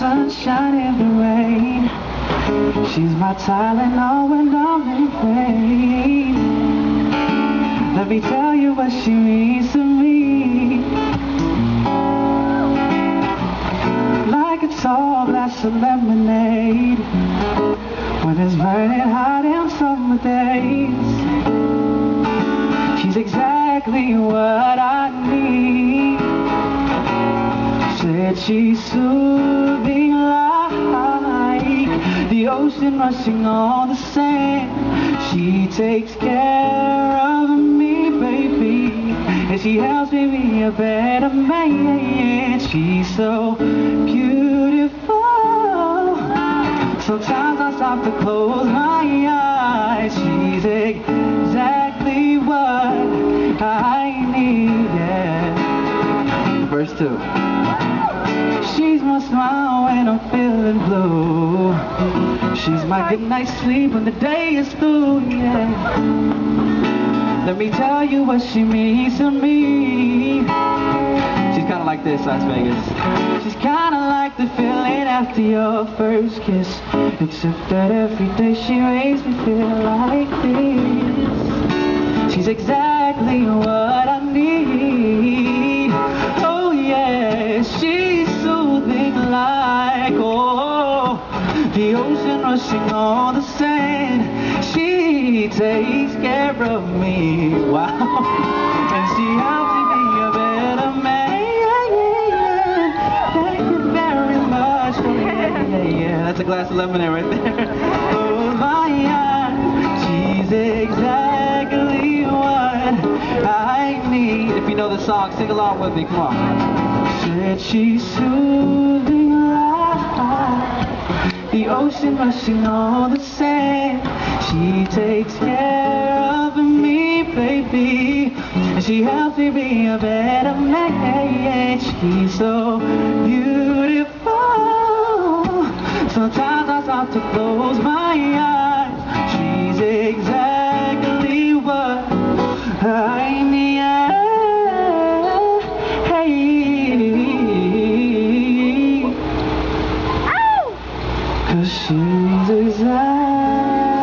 sunshine in the rain. She's my Tylenol when I'm in pain. Let me tell you what she means to me. Like a tall glass of lemonade when it's burning hot in summer days. She's exactly what I need. Said she's soothing like the ocean rushing on the sand. She takes care of me, baby, and she helps me be a better man. She's so beautiful. Sometimes I stop to close my eyes. She's exactly what I need, yeah. Verse 2. She's my smile when I'm feeling blue. She's my good night's sleep when the day is through, yeah. Let me tell you what she means to me. She's kinda like this, Las Vegas. She's kinda like the feeling after your first kiss, except that every day she makes me feel like this. She's exactly what I need. Oh yeah, she's soothing like, oh, the ocean rushing on the sand. She takes care of me, wow, and she helps me be a better man. Thank you very much. Yeah, that's a glass of lemonade right there. Oh my God, she's exactly what I need. If you know the song, sing along with me, come on. Said she's soothing like the ocean rushing on the sand. She takes care of me, baby, and she helps me be a better man. She's so beautiful. Sometimes I stop to close my eyes. She's exactly what I need. Cause she's exactly